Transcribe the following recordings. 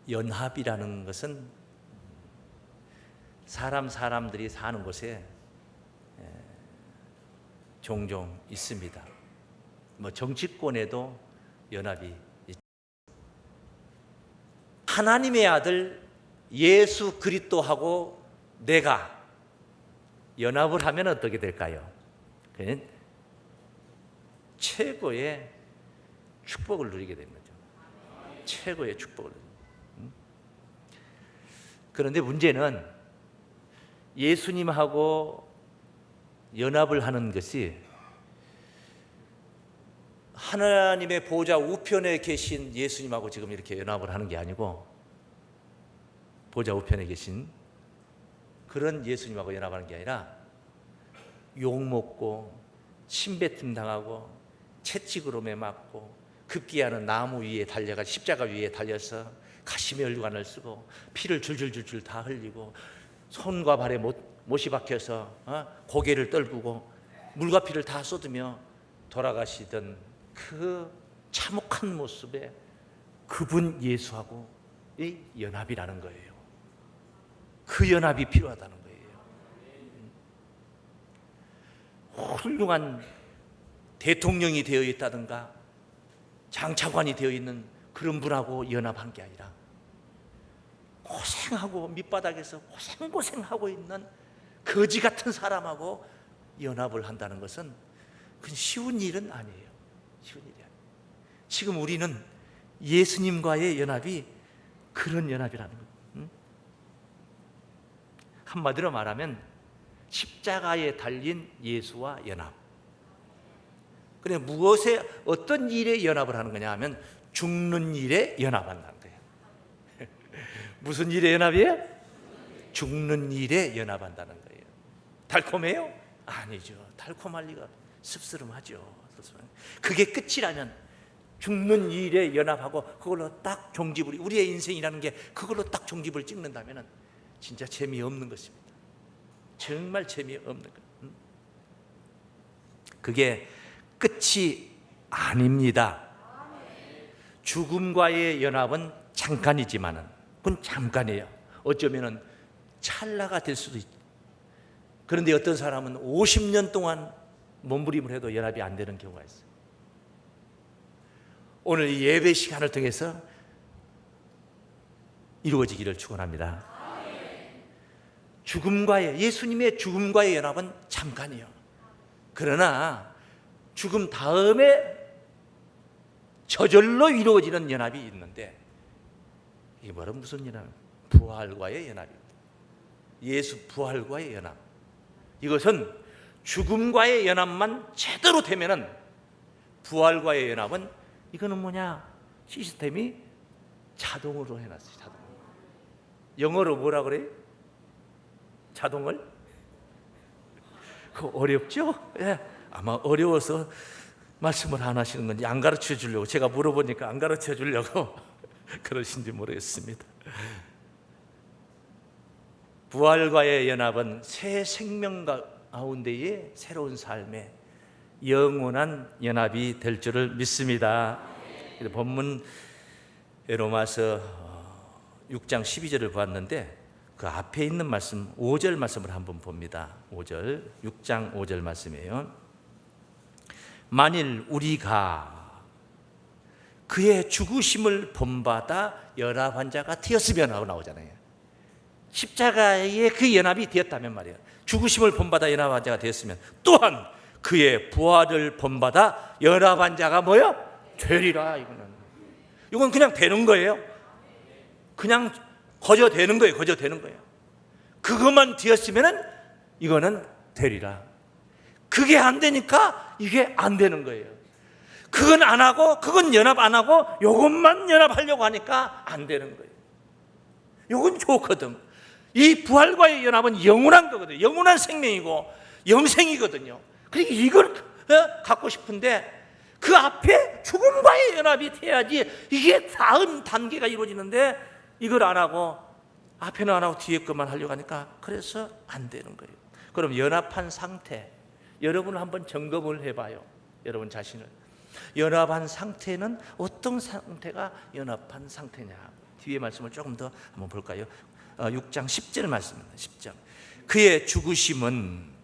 연합이라는 것은 사람들이 사는 곳에 종종 있습니다. 정치권에도 연합이 있죠. 하나님의 아들 예수 그리스도하고 내가 연합을 하면 어떻게 될까요? 그는 최고의 축복을 누리게 되는 거죠. 최고의 축복을. 그런데 문제는 예수님하고 연합을 하는 것이 하나님의 보좌 우편에 계신 예수님하고 지금 이렇게 연합을 하는 게 아니고, 보좌 우편에 계신 그런 예수님하고 연합하는 게 아니라 욕먹고 침뱉음 당하고 채찍으로 매맞고 급기야는 나무 위에 달려가 십자가 위에 달려서 가시의 혈관을 쓰고 피를 줄줄줄줄 다 흘리고 손과 발에 못이 박혀서 고개를 떨구고 물과 피를 다 쏟으며 돌아가시던 그 참혹한 모습에 그분 예수하고 이 연합이라는 거예요. 그 연합이 필요하다는 거예요. 훌륭한 대통령이 되어 있다든가 장차관이 되어 있는 그런 분하고 연합한 게 아니라 고생하고 밑바닥에서 고생하고 있는 거지 같은 사람하고 연합을 한다는 것은 그건 쉬운 일은 아니에요. 쉬운 일이 아니에요. 지금 우리는 예수님과의 연합이 그런 연합이라는 거예요. 한마디로 말하면 십자가에 달린 예수와 연합. 그래, 무엇에 어떤 일에 연합을 하는 거냐 하면 죽는 일에 연합한다는 거예요. 무슨 일에 연합이에요? 죽는 일에 연합한다는 거예요. 달콤해요? 아니죠. 달콤할 리가 씁쓸하죠. 그게 끝이라면 죽는 일에 연합하고 그걸로 딱 종집을, 우리의 인생이라는 게 그걸로 딱 종집을 찍는다면 진짜 재미없는 것입니다. 정말 재미없는 것. 그게 끝이 아닙니다. 죽음과의 연합은 잠깐이지만은 그건 잠깐이에요. 어쩌면은 찰나가 될 수도 있죠. 그런데 어떤 사람은 50년 동안 몸부림을 해도 연합이 안 되는 경우가 있어요. 오늘 이 예배 시간을 통해서 이루어지기를 축원합니다. 예수님의 죽음과의 연합은 잠깐이에요. 그러나 죽음 다음에 저절로 이루어지는 연합이 있는데, 이게 무슨 연합? 부활과의 연합입니다. 예수 부활과의 연합. 이것은 죽음과의 연합만 제대로 되면은, 부활과의 연합은 이거는 뭐냐? 시스템이 자동으로 해놨어요. 자동. 영어로 뭐라 그래요? 자동을? 그거 어렵죠? 예. 아마 어려워서 말씀을 안 하시는 건지, 안 가르쳐 주려고, 제가 물어보니까 안 가르쳐 주려고 그러신지 모르겠습니다. 부활과의 연합은 새 생명 가운데의 새로운 삶의 영원한 연합이 될 줄을 믿습니다. 본문 로마서 6장 12절을 보았는데 그 앞에 있는 말씀 5절 말씀을 한번 봅니다. 5절, 6장 5절 말씀이에요. 만일 우리가 그의 죽으심을 본받아 연합한 자가 되었으면 하고 나오잖아요. 십자가에 그 연합이 되었다면 말이에요. 죽으심을 본받아 연합한 자가 되었으면 또한 그의 부활을 본받아 연합한 자가 뭐요? 되리라. 이건 그냥 되는 거예요. 그냥 거저 되는 거예요. 거저 되는 거예요. 그것만 되었으면은 이거는 되리라. 그게 안 되니까 이게 안 되는 거예요. 그건 안 하고, 그건 연합 안 하고, 요것만 연합하려고 하니까 안 되는 거예요. 요건 좋거든. 이 부활과의 연합은 영원한 거거든요. 영원한 생명이고 영생이거든요. 그러니까 이걸 갖고 싶은데 그 앞에 죽음과의 연합이 돼야지 이게 다음 단계가 이루어지는데, 이걸 안 하고 앞에는 안 하고 뒤에 것만 하려고 하니까 그래서 안 되는 거예요. 그럼 연합한 상태, 여러분 한번 점검을 해봐요. 여러분 자신을. 연합한 상태는 어떤 상태가 연합한 상태냐? 뒤에 말씀을 조금 더 한번 볼까요? 6장 10절 말씀입니다. 10장. 그의 죽으심은,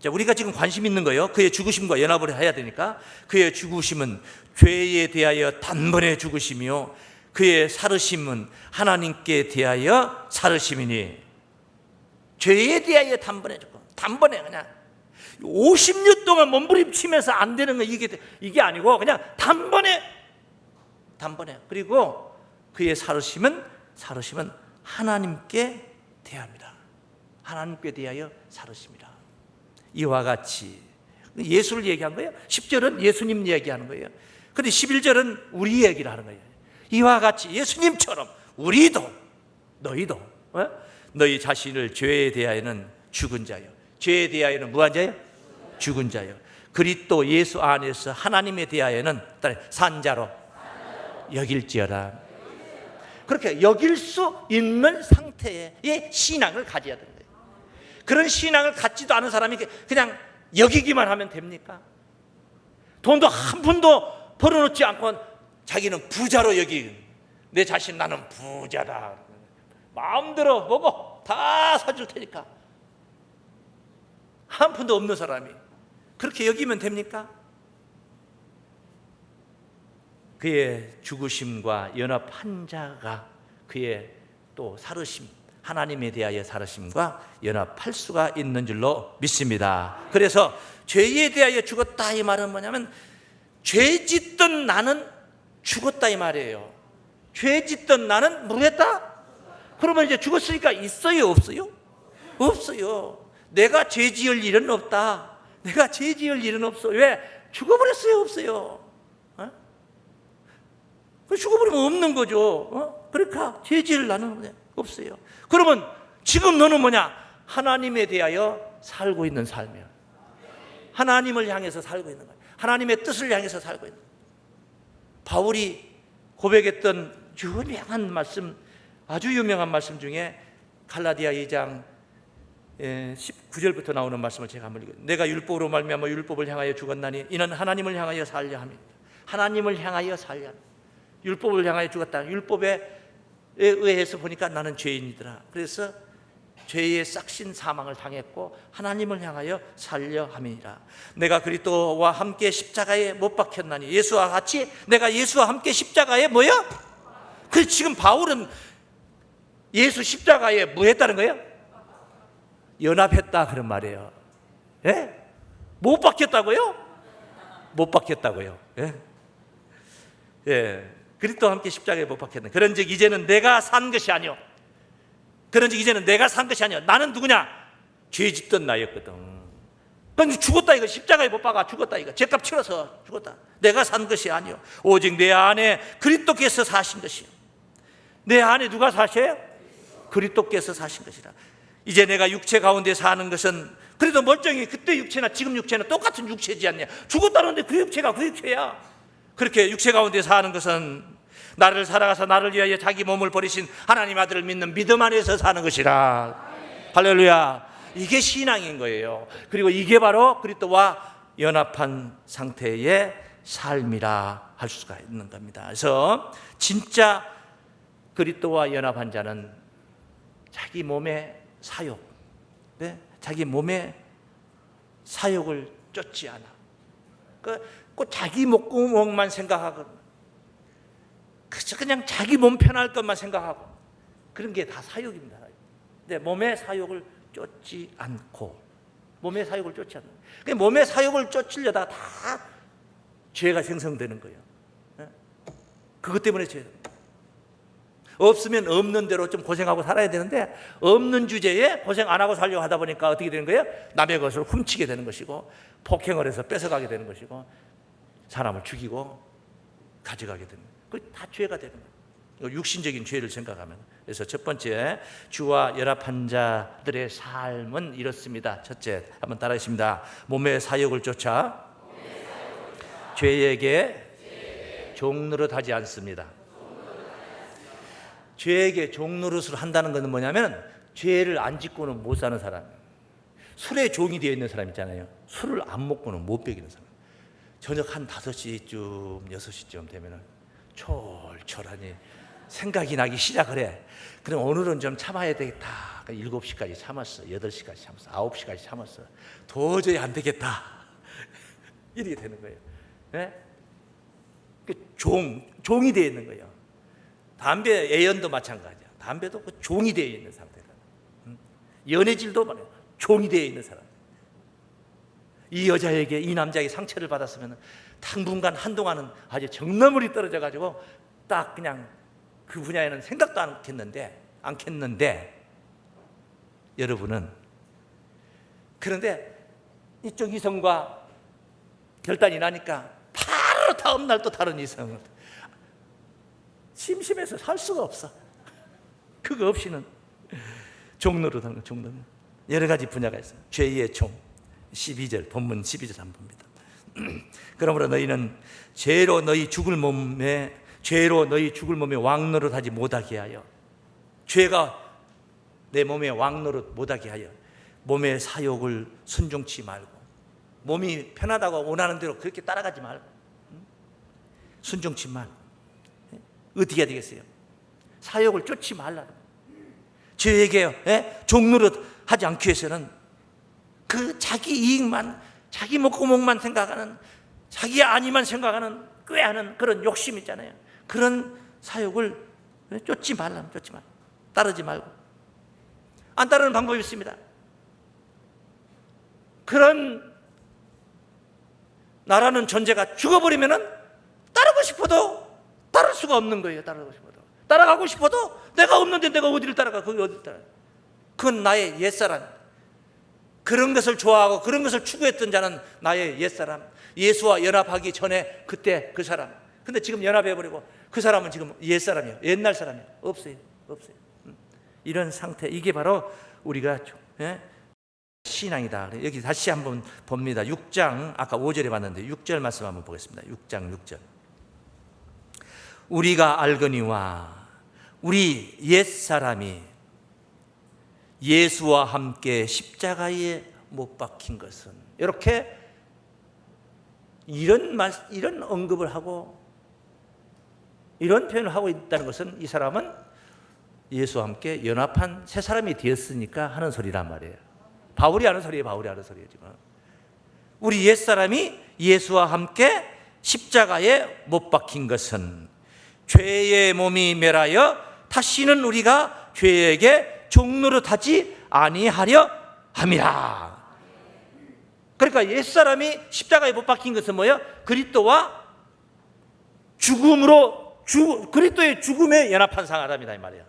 자, 우리가 지금 관심 있는 거예요. 그의 죽으심과 연합을 해야 되니까. 그의 죽으심은 죄에 대하여 단번에 죽으시며 그의 살으심은 하나님께 대하여 살으심이니. 죄에 대하여 단번에 죽고, 단번에 그냥 50년 동안 몸부림치면서 안 되는 거, 이게 아니고 그냥 단번에. 그리고 그의 살으심은 하나님께 대합니다. 하나님께 대하여 살으십니다. 이와 같이 예수를 얘기한 거예요. 10절은 예수님 얘기하는 거예요. 그런데 11절은 우리 얘기를 하는 거예요. 이와 같이 예수님처럼 우리도, 너희도 너희 자신을 죄에 대하여는 죽은 자요, 죄에 대하여는 무한 자요, 죽은 자요, 그리스도 예수 안에서 하나님에 대하여는 산 자로 여길지어다. 그렇게 여길 수 있는 상태의 신앙을 가져야 되는 거예요. 그런 신앙을 갖지도 않은 사람이 그냥 여기기만 하면 됩니까? 돈도 한 푼도 벌어놓지 않고 자기는 부자로 내 자신, 나는 부자다, 마음대로 먹어, 다 사줄 테니까. 한 푼도 없는 사람이 그렇게 여기면 됩니까? 그의 죽으심과 연합한 자가 그의 또 살으심, 하나님에 대하여 살으심과 연합할 수가 있는 줄로 믿습니다. 그래서 죄에 대하여 죽었다 이 말은 뭐냐면, 죄 짓던 나는 죽었다 이 말이에요. 죄 짓던 나는 뭐했다? 그러면 이제 죽었으니까 있어요, 없어요? 없어요. 내가 죄 지을 일은 없다. 내가 죄 지을 일은 없어. 왜? 죽어버렸어요, 없어요. 죽어버리면 없는 거죠. 그러니까 죄 지을 나는 없어요. 그러면 지금 너는 뭐냐? 하나님에 대하여 살고 있는 삶이야. 하나님을 향해서 살고 있는 거야. 하나님의 뜻을 향해서 살고 있는 거야. 바울이 고백했던 유명한 말씀, 아주 유명한 말씀 중에 갈라디아 2장 19절부터 나오는 말씀을 제가 한번 읽어요. 내가 율법으로 말미암아 율법을 향하여 죽었나니 이는 하나님을 향하여 살려 함이다. 하나님을 향하여 살려 함이다. 율법을 향하여 죽었다. 율법에 의해서 보니까 나는 죄인이더라. 그래서 죄의 싹신 사망을 당했고 하나님을 향하여 살려 함이니라. 내가 그리스도와 함께 십자가에 못 박혔나니, 예수와 같이 내가 예수와 함께 십자가에 뭐야? 그래서 지금 바울은 예수 십자가에 뭐 했다는 거예요? 연합했다 그런 말이에요. 예? 못 박혔다고요? 못 박혔다고요. 예? 예. 그리스도와 함께 십자가에 못 박혔네. 그런즉 이제는 내가 산 것이 아니요. 나는 누구냐? 죄 짓던 나였거든. 그러니까 죽었다 이거. 십자가에 못 박아 죽었다 이거. 죄값 치러서 죽었다. 내가 산 것이 아니요. 오직 내 안에 그리스도께서 사신 것이요. 내 안에 누가 사셔요? 그리스도께서 사신 것이라. 이제 내가 육체 가운데 사는 것은, 그래도 멀쩡히 그때 육체나 지금 육체나 똑같은 육체지 않냐? 죽었다는데 그 육체가 그 육체야. 그렇게 육체 가운데 사는 것은 나를 살아가서 나를 위하여 자기 몸을 버리신 하나님 아들을 믿는 믿음 안에서 사는 것이라. 할렐루야. 이게 신앙인 거예요. 그리고 이게 바로 그리스도와 연합한 상태의 삶이라 할 수가 있는 겁니다. 그래서 진짜 그리스도와 연합한 자는 자기 몸의 사욕, 자기 몸의 사욕을 쫓지 않아. 꼭 자기 목구멍만 생각하거든. 그냥 자기 몸 편할 것만 생각하고, 그런 게 다 사욕입니다. 근데 몸의 사욕을 쫓지 않고, 몸의 사욕을 쫓으려다가 다 죄가 생성되는 거예요. 그것 때문에 죄. 없으면 없는 대로 좀 고생하고 살아야 되는데, 없는 주제에 고생 안 하고 살려고 하다 보니까 어떻게 되는 거예요? 남의 것을 훔치게 되는 것이고, 폭행을 해서 뺏어가게 되는 것이고, 사람을 죽이고 가져가게 되는 거예요. 그게 다 죄가 되는 거예요. 육신적인 죄를 생각하면. 그래서 첫 번째, 주와 연합한 자들의 삶은 이렇습니다. 첫째, 한번 따라하겠습니다. 몸의 사욕을 쫓아 죄에게 종노릇하지 않습니다. 죄에게 종노릇을 한다는 것은 뭐냐면, 죄를 안 짓고는 못 사는 사람, 술에 종이 되어 있는 사람 있잖아요. 술을 안 먹고는 못 배기는 사람. 저녁 한 5시쯤 6시쯤 되면 철철하니 생각이 나기 시작을 해. 그럼 오늘은 좀 참아야 되겠다. 7시까지 참았어. 8시까지 참았어. 9시까지 참았어. 도저히 안 되겠다. 이렇게 되는 거예요. 네? 종이 되어 있는 거예요. 담배 애연도 마찬가지야. 담배도 그 종이 되어 있는 상태다. 연애질도 말이야. 종이 되어 있는 사람. 이 여자에게, 이 남자에게 상처를 받았으면 당분간 한동안은 아주 정너물이 떨어져 가지고 딱 그냥 그 분야에는 생각도 않겠는데 여러분은, 그런데 이쪽 이성과 결단이 나니까 바로 다음 날 또 다른 이성을, 심심해서 살 수가 없어. 그거 없이는 종노릇하는 거. 종노릇. 여러 가지 분야가 있어요. 죄의 종. 12절, 본문 12절 한번 봅니다. 그러므로 너희는 죄로 너희 죽을 몸에 왕노릇하지 못하게 하여, 죄가 내 몸에 왕노릇 못하게 하여 몸의 사욕을 순종치 말고, 몸이 편하다고 원하는 대로 그렇게 따라가지 말고, 순종치 말고. 어떻게 해야 되겠어요? 사욕을 쫓지 말라는 거예요. 죄에게 종노릇하지 않기 위해서는 그 자기 이익만, 자기 먹고목만 생각하는, 자기 안위만 생각하는, 꾀하는 그런 욕심 있잖아요. 그런 사욕을 쫓지 말라면 쫓지 말고, 따르지 말고. 안 따르는 방법이 있습니다. 그런 나라는 존재가 죽어버리면은 따르고 싶어도 따를 수가 없는 거예요. 따르고 싶어도, 따라가고 싶어도 내가 없는데 내가 어디를 따라가? 거기 어디를 따라가? 그건 나의 옛사람. 그런 것을 좋아하고 그런 것을 추구했던 자는 나의 옛사람. 예수와 연합하기 전에 그때 그 사람. 근데 지금 연합해버리고 그 사람은 지금 옛사람이에요. 옛날 사람이에요. 없어요. 이런 상태, 이게 바로 우리가 신앙이다. 여기 다시 한번 봅니다. 6장, 아까 5절에 봤는데 6절 말씀 한번 보겠습니다. 6장 6절. 우리가 알거니와 우리 옛사람이 예수와 함께 십자가에 못 박힌 것은, 이렇게 이런 언급을 하고 이런 표현을 하고 있다는 것은, 이 사람은 예수와 함께 연합한 새 사람이 되었으니까 하는 소리란 말이에요. 바울이 하는 소리예요. 바울이 하는 소리예요. 지금 우리 옛사람이 예수와 함께 십자가에 못 박힌 것은 죄의 몸이 멸하여 다시는 우리가 죄에게 종노릇하지 아니하려 함이라. 그러니까 옛사람이 십자가에 못 박힌 것은 뭐예요? 그리스도와 그리스도의 죽음에 연합한 사람이다 이 말이에요.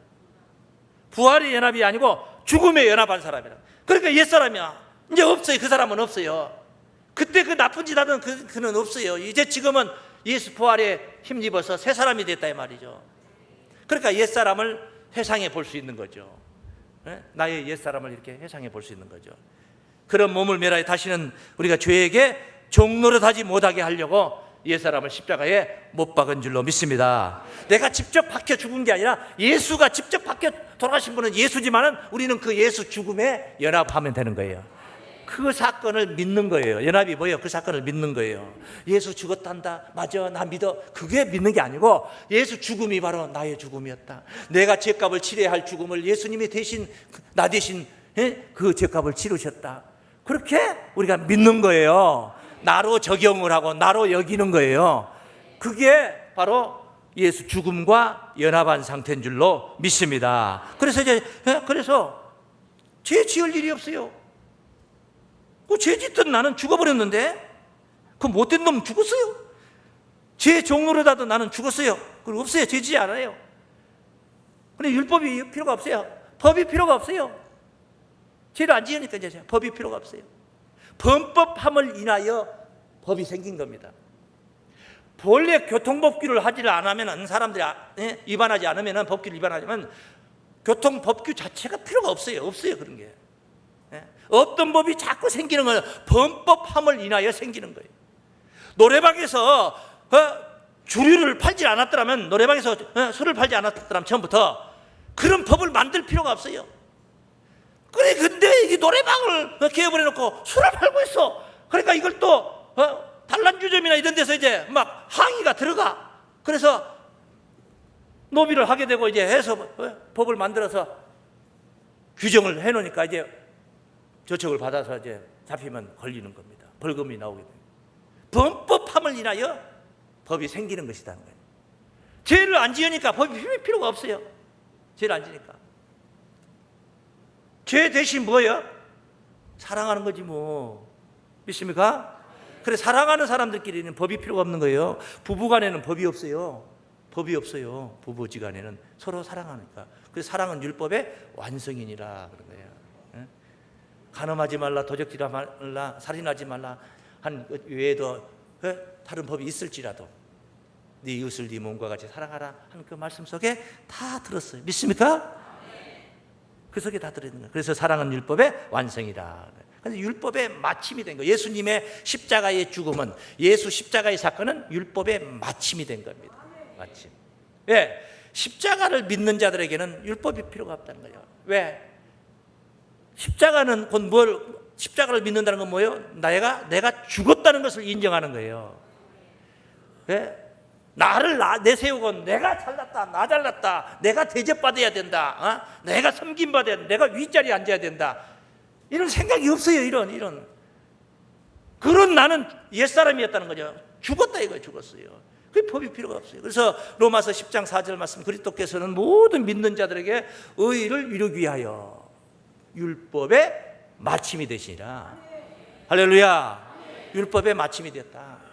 부활의 연합이 아니고 죽음에 연합한 사람이라. 그러니까 옛사람이야. 이제 없어요. 그 사람은 없어요. 그때 그 나쁜 짓 하던 그는 없어요. 이제 지금은 예수 부활에 힘입어서 새 사람이 됐다 이 말이죠. 그러니까 옛사람을 회상해 볼 수 있는 거죠. 나의 옛사람을 이렇게 회상해 볼 수 있는 거죠. 그런 몸을 멸하여 다시는 우리가 죄에게 종노릇하지 못하게 하려고 옛사람을 십자가에 못 박은 줄로 믿습니다. 내가 직접 박혀 죽은 게 아니라 예수가 직접 박혀 돌아가신 분은 예수지만은 우리는 그 예수 죽음에 연합하면 되는 거예요. 그 사건을 믿는 거예요. 연합이 뭐예요? 그 사건을 믿는 거예요. 예수 죽었단다. 맞아, 나 믿어. 그게 믿는 게 아니고 예수 죽음이 바로 나의 죽음이었다. 내가 죄값을 치러야 할 죽음을 예수님이 대신, 나 대신 그 죄값을 치르셨다. 그렇게 우리가 믿는 거예요. 나로 적용을 하고 나로 여기는 거예요. 그게 바로 예수 죽음과 연합한 상태인 줄로 믿습니다. 그래서 죄 지을 일이 없어요. 그 죄 짓던 나는 죽어버렸는데, 그 못된 놈 죽었어요. 죄 종로를 하던 나는 죽었어요. 그리고 없어요. 죄 지지 않아요. 근데 율법이 필요가 없어요. 법이 필요가 없어요. 죄를 안 지으니까 이제 법이 필요가 없어요. 범법함을 인하여 법이 생긴 겁니다. 본래 교통법규를 하지를 않으면, 사람들이 위반하지 않으면, 법규를 위반하면 교통법규 자체가 필요가 없어요. 그런 게. 어떤 법이 자꾸 생기는 건 범법함을 인하여 생기는 거예요. 노래방에서 주류를 팔지 않았더라면, 노래방에서 술을 팔지 않았더라면 처음부터 그런 법을 만들 필요가 없어요. 그래, 근데 이 노래방을 개업해놓고 술을 팔고 있어. 그러니까 이걸 또 단란주점이나 이런 데서 이제 막 항의가 들어가. 그래서 노비를 하게 되고 이제 해서 법을 만들어서 규정을 해놓으니까 이제 저촉을 받아서 이제 잡히면 걸리는 겁니다. 벌금이 나오게 됩니다. 범법함을 인하여 법이 생기는 것이라는 거예요. 죄를 안 지으니까 법이 필요가 없어요. 죄를 안 지니까. 죄 대신 뭐예요? 사랑하는 거지 뭐. 믿습니까? 그래, 사랑하는 사람들끼리는 법이 필요가 없는 거예요. 부부간에는 법이 없어요. 법이 없어요. 부부지간에는 서로 사랑하니까. 그래서 사랑은 율법의 완성이니라 그런 거예요. 간음하지 말라, 도적질하지 말라, 살인하지 말라 한 외에도 다른 법이 있을지라도 네 이웃을 네 몸과 같이 사랑하라 하는 그 말씀 속에 다 들었어요. 믿습니까? 그 속에 다 들어있는 거예요. 그래서 사랑은 율법의 완성이다. 그래서 율법의 마침이 된 거예요. 예수님의 십자가의 죽음은, 예수 십자가의 사건은 율법의 마침이 된 겁니다. 마침. 왜? 십자가를 믿는 자들에게는 율법이 필요가 없다는 거예요. 왜? 십자가는 곧 십자가를 믿는다는 건 뭐예요? 내가 죽었다는 것을 인정하는 거예요. 왜? 나를 내세우고 내가 잘났다, 나 잘났다, 내가 대접받아야 된다, 내가 섬김받아야 된다, 내가 윗자리에 앉아야 된다, 이런 생각이 없어요. 이런 그런 나는 옛사람이었다는 거죠. 죽었다 이거예요. 죽었어요. 그 법이 필요가 없어요. 그래서 로마서 10장 4절 말씀, 그리스도께서는 모든 믿는 자들에게 의를 이루기 위하여 율법의 마침이 되시니라. 할렐루야. 율법의 마침이 되었다.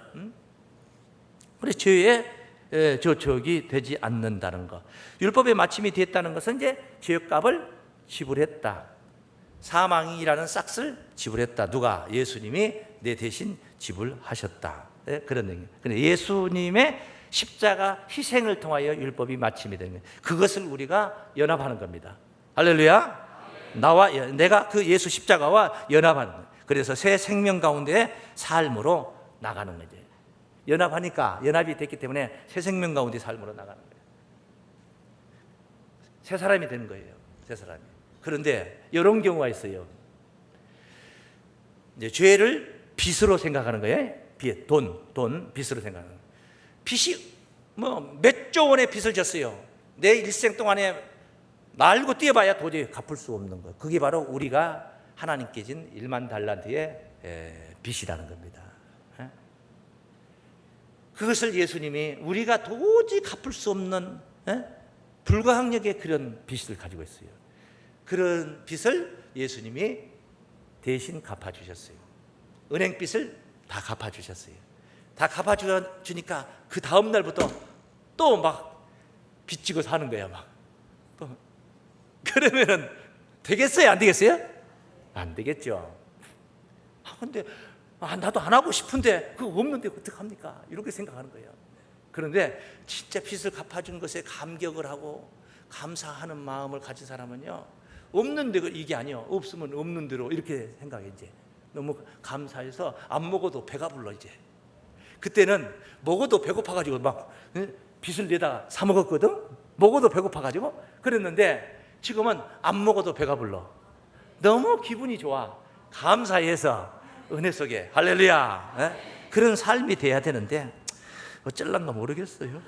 그래서 죄의 저촉이 되지 않는다는 것. 율법의 마침이 됐다는 것은 이제 죄값을 지불했다. 사망이라는 싹을 지불했다. 누가? 예수님이 내 대신 지불하셨다. 네, 그런 얘기예요. 근데 예수님의 십자가 희생을 통하여 율법이 마침이 되는 거예요. 그것을 우리가 연합하는 겁니다. 할렐루야. 내가 그 예수 십자가와 연합하는 거예요. 그래서 새 생명 가운데 삶으로 나가는 거죠. 연합하니까, 연합이 됐기 때문에 새 생명 가운데 삶으로 나가는 거예요. 새 사람이 되는 거예요. 새 사람이. 그런데 이런 경우가 있어요. 이제 죄를 빚으로 생각하는 거예요. 빚으로 생각하는 거예요. 빚이 몇 조 원의 빚을 졌어요. 내 일생 동안에 날고 뛰어봐야 도저히 갚을 수 없는 거예요. 그게 바로 우리가 하나님께 진 1만 달란트의 빚이라는 겁니다. 그것을 예수님이 우리가 도저히 갚을 수 없는 불가항력의 그런 빚을 가지고 있어요. 그런 빚을 예수님이 대신 갚아주셨어요. 은행 빚을 다 갚아주셨어요. 다 갚아주니까 그 다음 날부터 또 막 빚지고 사는 거야. 막. 그러면은 되겠어요? 안 되겠어요? 안 되겠죠. 근데 나도 안 하고 싶은데 그거 없는데 어떡합니까? 이렇게 생각하는 거예요. 그런데 진짜 빚을 갚아준 것에 감격을 하고 감사하는 마음을 가진 사람은요, 없는 대로, 이게 아니요, 없으면 없는 대로 이렇게 생각해. 이제 너무 감사해서 안 먹어도 배가 불러. 이제 그때는 먹어도 배고파가지고 막 빚을 내다 사 먹었거든. 먹어도 배고파가지고 그랬는데 지금은 안 먹어도 배가 불러. 너무 기분이 좋아. 감사해서 은혜 속에. 할렐루야. 그런 삶이 돼야 되는데 어쩔란가 모르겠어요.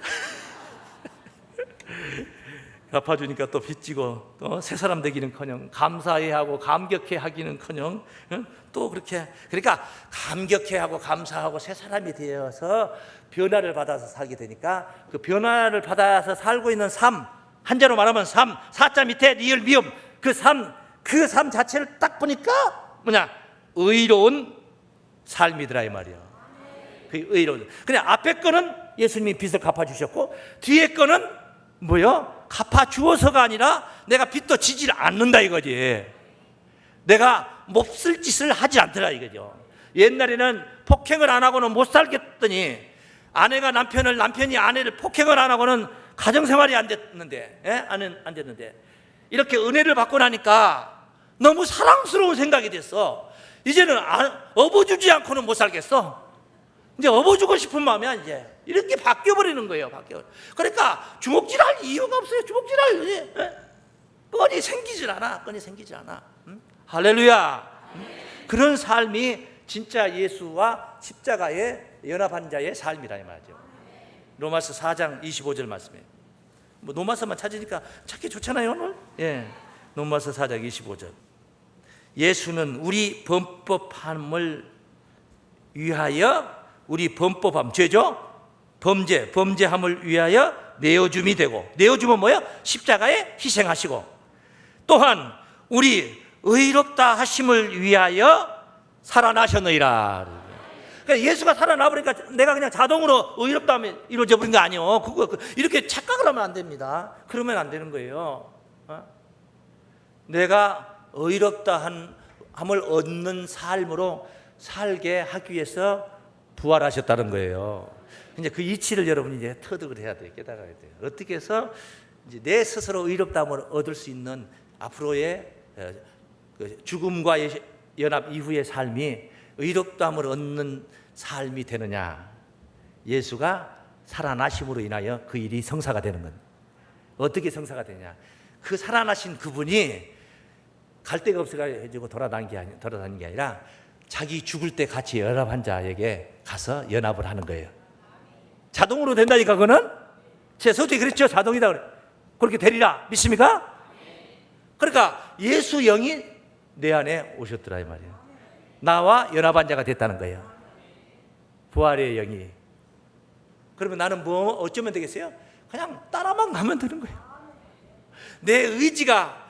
갚아주니까 또 빚지고 또 새 사람 되기는커녕 감사해하고 감격해하기는커녕 또 그렇게, 그러니까 감격해하고 감사하고 새 사람이 되어서 변화를 받아서 살게 되니까 그 변화를 받아서 살고 있는 삶, 한자로 말하면 삶, 사자 밑에 리을 미음, 그 삶 자체를 딱 보니까 뭐냐, 의로운 삶이더라 이 말이야. 그 의로운. 그냥 앞에 거는 예수님이 빚을 갚아주셨고 뒤에 거는 뭐요? 갚아주어서가 아니라 내가 빚도 지질 않는다 이거지. 내가 몹쓸 짓을 하지 않더라 이거죠. 옛날에는 폭행을 안 하고는 못 살겠더니 아내가 남편이 아내를 폭행을 안 하고는 가정생활이 안 됐는데, 안 됐는데 이렇게 은혜를 받고 나니까 너무 사랑스러운 생각이 됐어. 이제는 업어주지 않고는 못 살겠어. 이제 업어주고 싶은 마음이 이제 이렇게 바뀌어버리는 거예요. 그러니까 주먹질할 이유가 없어요. 주먹질할 건이 생기질 않아. 응? 할렐루야. 응? 그런 삶이 진짜 예수와 십자가에 연합한 자의 삶이라 이 말이죠. 로마서 4장 25절 말씀이에요. 뭐 로마서만 찾으니까 찾기 좋잖아요 오늘. 예, 로마서 4장 25절. 예수는 우리 범법함을 위하여, 우리 범법함 죄죠? 범죄함을 위하여 내어줌이 되고, 내어줌은 뭐예요? 십자가에 희생하시고, 또한 우리 의롭다 하심을 위하여 살아나셨느니라. 그러니까 예수가 살아나 버리니까 내가 그냥 자동으로 의롭다 하면 이루어져 버린 거 아니에요. 이렇게 착각을 하면 안 됩니다. 그러면 안 되는 거예요. 내가 의롭다 함을 얻는 삶으로 살게 하기 위해서 부활하셨다는 거예요. 이제 그 이치를 여러분이 이제 터득을 해야 돼요. 깨달아야 돼요. 어떻게 해서 이제 내 스스로 의롭다함을 얻을 수 있는 앞으로의 죽음과 연합 이후의 삶이 의롭다함을 얻는 삶이 되느냐. 예수가 살아나심으로 인하여 그 일이 성사가 되는 겁니다. 어떻게 성사가 되냐. 그 살아나신 그분이 갈 데가 없어가지고 돌아다니는 게 아니라 자기 죽을 때 같이 연합한 자에게 가서 연합을 하는 거예요. 자동으로 된다니까. 그거는 제 서두에 그랬죠. 자동이다 그래. 그렇게 되리라. 믿습니까? 그러니까 예수 영이 내 안에 오셨더라 이 말이에요. 나와 연합한 자가 됐다는 거예요. 부활의 영이. 그러면 나는 뭐 어쩌면 되겠어요? 그냥 따라만 가면 되는 거예요. 내 의지가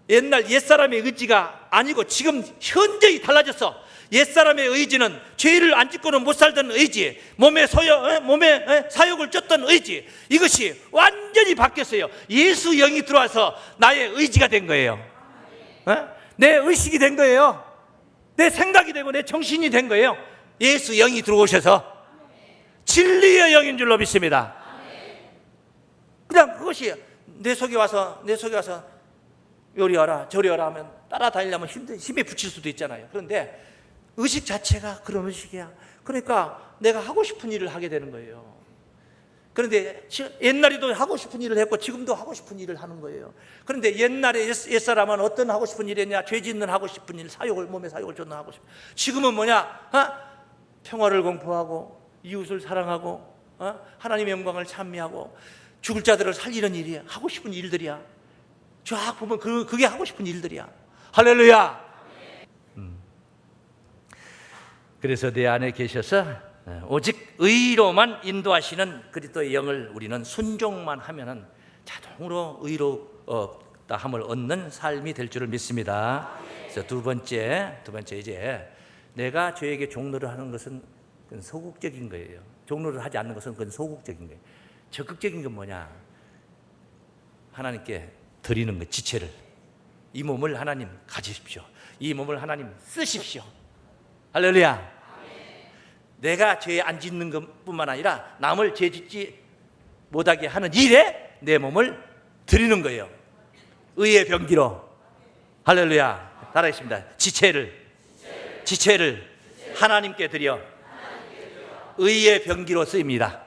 옛날 옛사람의 의지가 아니고 지금 현저히 달라졌어. 옛사람의 의지는 죄를 안 짓고는 못 살던 의지, 몸에 사욕을 쫓던 의지, 이것이 완전히 바뀌었어요. 예수 영이 들어와서 나의 의지가 된 거예요. 내 의식이 된 거예요. 내 생각이 되고 내 정신이 된 거예요. 예수 영이 들어오셔서 진리의 영인 줄로 믿습니다. 그냥 그것이 내 속에 와서 요리하라 저리하라 하면 따라다니려면 힘에 붙일 수도 있잖아요. 그런데 의식 자체가 그런 의식이야. 그러니까 내가 하고 싶은 일을 하게 되는 거예요. 그런데 옛날에도 하고 싶은 일을 했고 지금도 하고 싶은 일을 하는 거예요. 그런데 옛날에 옛사람은 어떤 하고 싶은 일이 했냐? 죄 짓는 하고 싶은 일, 몸에 사욕을 쫓는 하고 싶은. 지금은 뭐냐? 평화를 공포하고 이웃을 사랑하고 하나님의 영광을 찬미하고 죽을 자들을 살리는 일이야. 하고 싶은 일들이야. 쫙 보면 그게 하고 싶은 일들이야. 할렐루야. 그래서 내 안에 계셔서 오직 의로만 인도하시는 그리스도의 영을 우리는 순종만 하면은 자동으로 의롭다 함을 얻는 삶이 될 줄을 믿습니다. 그래서 두 번째 이제 내가 죄에게 종로를 하는 것은 그건 소극적인 거예요. 종로를 하지 않는 것은 그건 소극적인 거예요. 적극적인 건 뭐냐? 하나님께 드리는 거, 지체를. 이 몸을 하나님 가지십시오. 이 몸을 하나님 쓰십시오. 할렐루야. 내가 죄 안 짓는 것뿐만 아니라 남을 죄 짓지 못하게 하는 일에 내 몸을 드리는 거예요. 의의 병기로. 할렐루야. 따라하겠습니다. 지체를 하나님께 드려 의의 병기로 쓰입니다.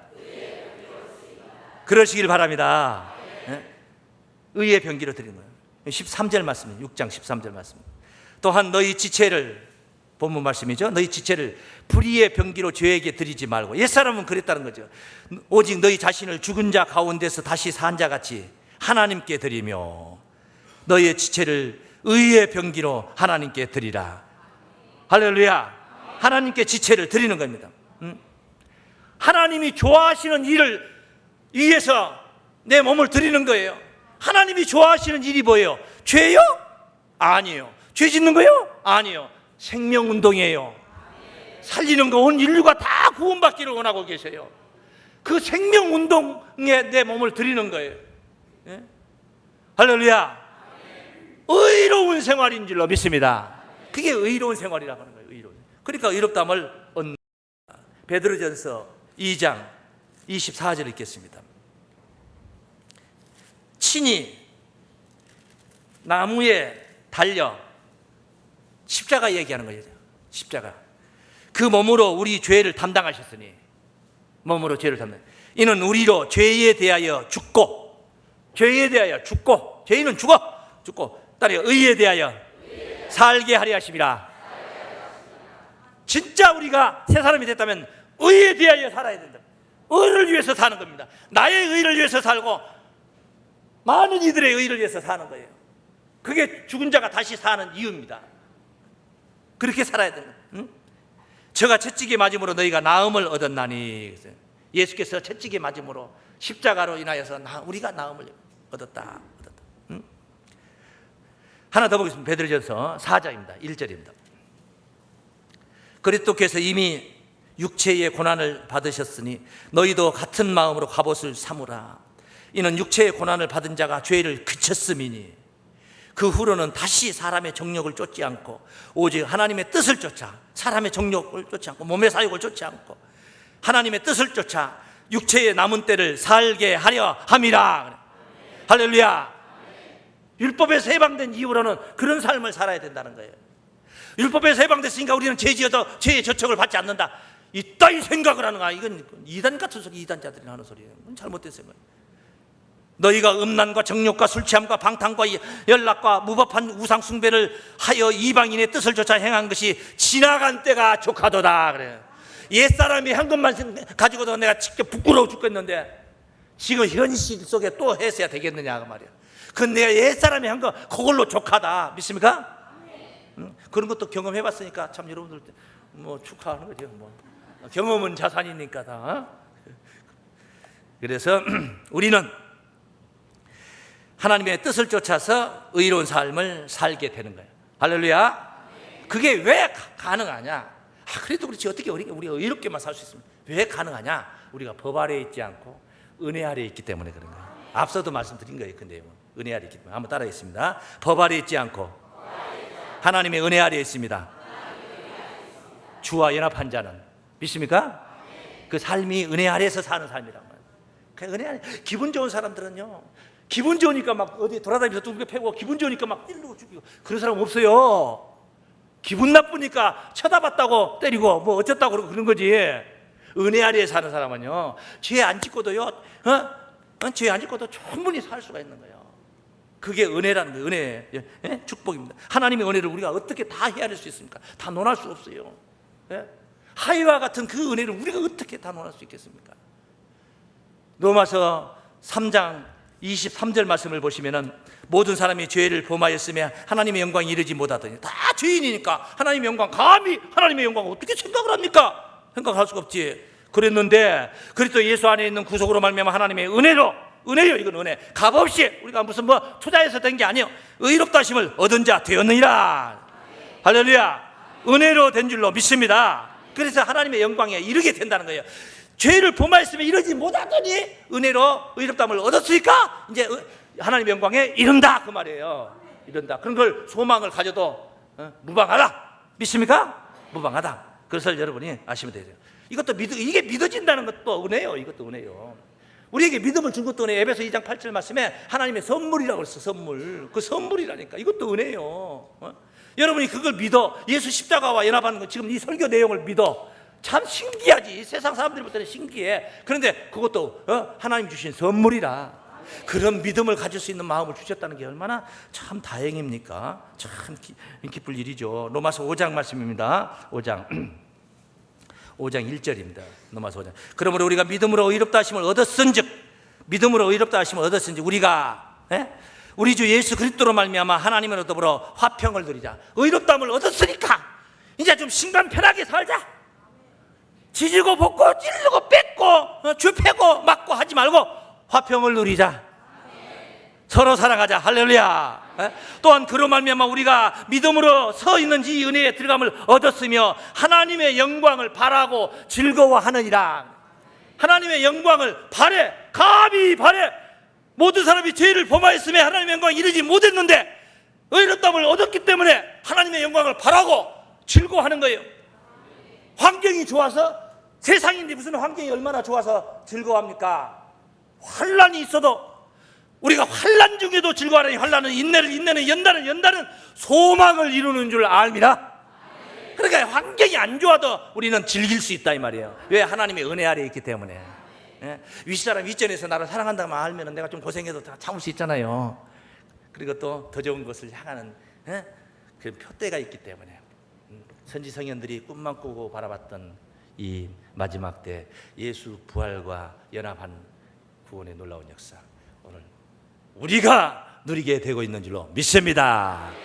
그러시길 바랍니다. 의의 병기로 드리는 거예요. 13절 말씀입니다. 6장 13절 말씀. 또한 너희 지체를, 본문 말씀이죠. 너희 지체를 불의의 병기로 죄에게 드리지 말고. 옛사람은 그랬다는 거죠. 오직 너희 자신을 죽은 자 가운데서 다시 산 자 같이 하나님께 드리며 너희의 지체를 의의 병기로 하나님께 드리라. 할렐루야. 하나님께 지체를 드리는 겁니다. 하나님이 좋아하시는 일을 위해서 내 몸을 드리는 거예요. 하나님이 좋아하시는 일이 뭐예요? 죄요? 아니에요. 죄 짓는 거요? 아니에요. 생명운동이에요. 살리는 거 온 인류가 다 구원받기를 원하고 계세요. 그 생명운동에 내 몸을 드리는 거예요. 예? 할렐루야. 의로운 생활인 줄로 믿습니다. 그게 의로운 생활이라고 하는 거예요. 그러니까 의롭다함을 얻는. 베드로전서 2장 24절 읽겠습니다. 친히 나무에 달려, 십자가 얘기하는 거예요. 십자가. 그 몸으로 우리 죄를 담당하셨으니, 몸으로 죄를 담당. 이는 우리로 죄에 대하여 죽고, 죄인은 죽고 따라요. 의에 대하여 살게 하려 하심이라. 진짜 우리가 새 사람이 됐다면 의에 대하여 살아야 된다. 의를 위해서 사는 겁니다. 나의 의를 위해서 살고 많은 이들의 의를 위해서 사는 거예요. 그게 죽은 자가 다시 사는 이유입니다. 그렇게 살아야 되는. 응? 저가 채찍에 맞음으로 너희가 나음을 얻었나니. 예수께서 채찍에 맞음으로 십자가로 인하여서 우리가 나음을 얻었다. 응? 하나 더 보겠습니다. 베드로전서 4장입니다. 1절입니다. 그리스도께서 이미 육체의 고난을 받으셨으니 너희도 같은 마음으로 갑옷을 삼으라. 이는 육체의 고난을 받은 자가 죄를 그쳤음이니 그 후로는 다시 사람의 정욕을 쫓지 않고 오직 하나님의 뜻을 쫓아, 사람의 정욕을 쫓지 않고 몸의 사욕을 쫓지 않고 하나님의 뜻을 쫓아 육체의 남은 때를 살게 하려 함이라. 할렐루야. 율법에서 해방된 이후로는 그런 삶을 살아야 된다는 거예요. 율법에서 해방됐으니까 우리는 죄지어도 죄의 저촉을 받지 않는다, 이따위 생각을 하는 거야. 이건 이단 같은 소리, 이단자들이 하는 소리예요. 잘못됐어요. 너희가 음란과 정욕과 술취함과 방탕과 연락과 무법한 우상 숭배를 하여 이방인의 뜻을 쫓아 행한 것이 지나간 때가 족하도다. 그래요. 옛사람이 한 것만 가지고도 내가 직접 부끄러워 죽겠는데 지금 현실 속에 또 했어야 되겠느냐 그 말이야. 그건 내가 옛사람이 한 거 그걸로 족하다. 믿습니까? 그런 것도 경험해봤으니까 참 여러분들 뭐 축하하는 거죠. 뭐 경험은 자산이니까 다. 그래서 우리는 하나님의 뜻을 쫓아서 의로운 삶을 살게 되는 거예요. 할렐루야. 그게 왜 가능하냐? 그래도 그렇지 어떻게 우리가 의롭게만 살 수 있습니까? 왜 가능하냐? 우리가 법 아래에 있지 않고 은혜 아래에 있기 때문에 그런 거예요. 앞서도 말씀드린 거예요. 그 내용은 은혜 아래에 있기 때문에. 한번 따라하겠습니다. 법 아래에 있지 않고 하나님의 은혜 아래에 있습니다. 주와 연합한 자는, 믿습니까? 그 삶이 은혜 아래에서 사는 삶이란 말이에요. 그 은혜 아래. 기분 좋은 사람들은요, 기분 좋으니까 막 어디 돌아다니면서 두들겨 패고, 기분 좋으니까 막 때리고 죽이고, 그런 사람 없어요. 기분 나쁘니까 쳐다봤다고 때리고 뭐 어쩌다고 그러고 그런 거지. 은혜 아래에 사는 사람은요, 죄 안 짓고도요, 죄 안 짓고도 충분히 살 수가 있는 거예요. 그게 은혜라는 거예요. 은혜, 예? 축복입니다. 하나님의 은혜를 우리가 어떻게 다 헤아릴 수 있습니까? 다 논할 수 없어요. 예? 하이와 같은 그 은혜를 우리가 어떻게 다 논할 수 있겠습니까? 로마서 3장 23절 말씀을 보시면은 모든 사람이 죄를 범하였으며 하나님의 영광에 이르지 못하더니, 다 죄인이니까 하나님의 영광, 감히 하나님의 영광을 어떻게 생각을 합니까? 생각할 수가 없지. 그랬는데 그리스도 예수 안에 있는 구속으로 말미암아 하나님의 은혜요, 이건 은혜. 값없이 우리가 무슨 뭐 투자해서 된 게 아니에요. 의롭다 하심을 얻은 자 되었느니라. 할렐루야. 은혜로 된 줄로 믿습니다. 그래서 하나님의 영광에 이르게 된다는 거예요. 죄를 범하였으면 이르지 못하더니 은혜로 의롭다함을 얻었으니까 이제 하나님의 영광에 이른다 그 말이에요. 이른다. 그런 걸 소망을 가져도 무방하다. 믿습니까? 무방하다. 그것을 여러분이 아시면 되죠. 이것도 이게 믿어진다는 것도 은혜요. 이것도 은혜요. 우리에게 믿음을 준 것도 은혜. 에베소 2장 8절 말씀에 하나님의 선물이라고 그랬어. 선물. 그 선물이라니까. 이것도 은혜요. 여러분이 그걸 믿어. 예수 십자가와 연합하는 거, 지금 이 설교 내용을 믿어. 참 신기하지. 세상 사람들부터는 신기해. 그런데 그것도 하나님 주신 선물이라. 그런 믿음을 가질 수 있는 마음을 주셨다는 게 얼마나 참 다행입니까? 참 기쁠 일이죠. 로마서 5장 말씀입니다. 5장 1절입니다. 로마서 5장. 그러므로 우리가 믿음으로 의롭다 하심을 얻었은즉, 믿음으로 의롭다 하심을 얻었은즉 우리가 우리 주 예수 그리스도로 말미암아 하나님으로 더불어 화평을 누리자. 의롭다함을 얻었으니까 이제 좀 신간 편하게 살자. 지지고 볶고 찔르고 뺏고 주 패고 맞고 하지 말고 화평을 누리자. 서로 사랑하자. 할렐루야. 또한 그로 말미암아 우리가 믿음으로 서 있는 이 은혜에 들어감을 얻었으며 하나님의 영광을 바라고 즐거워하느니라. 하나님의 영광을 바래, 감히 바래. 모든 사람이 죄를 범하였으며 하나님의 영광에 이르지 못했는데 의롭다함을 얻었기 때문에 하나님의 영광을 바라고 즐거워하는 거예요. 환경이 좋아서, 세상인데 무슨 환경이 얼마나 좋아서 즐거워합니까? 환란이 있어도 우리가 환란 중에도 즐거워하니 환란은 인내를, 인내는 연단은 소망을 이루는 줄 압니다. 그러니까 환경이 안 좋아도 우리는 즐길 수 있다 이 말이에요. 왜? 하나님의 은혜 아래에 있기 때문에. 윗사람 윗전에서 나를 사랑한다고 알면 내가 좀 고생해도 다 참을 수 있잖아요. 그리고 또 더 좋은 것을 향하는 그 표대가 있기 때문에. 선지 성현들이 꿈만 꾸고 바라봤던 이 마지막 때 예수 부활과 연합한 구원의 놀라운 역사, 오늘 우리가 누리게 되고 있는 줄로 믿습니다.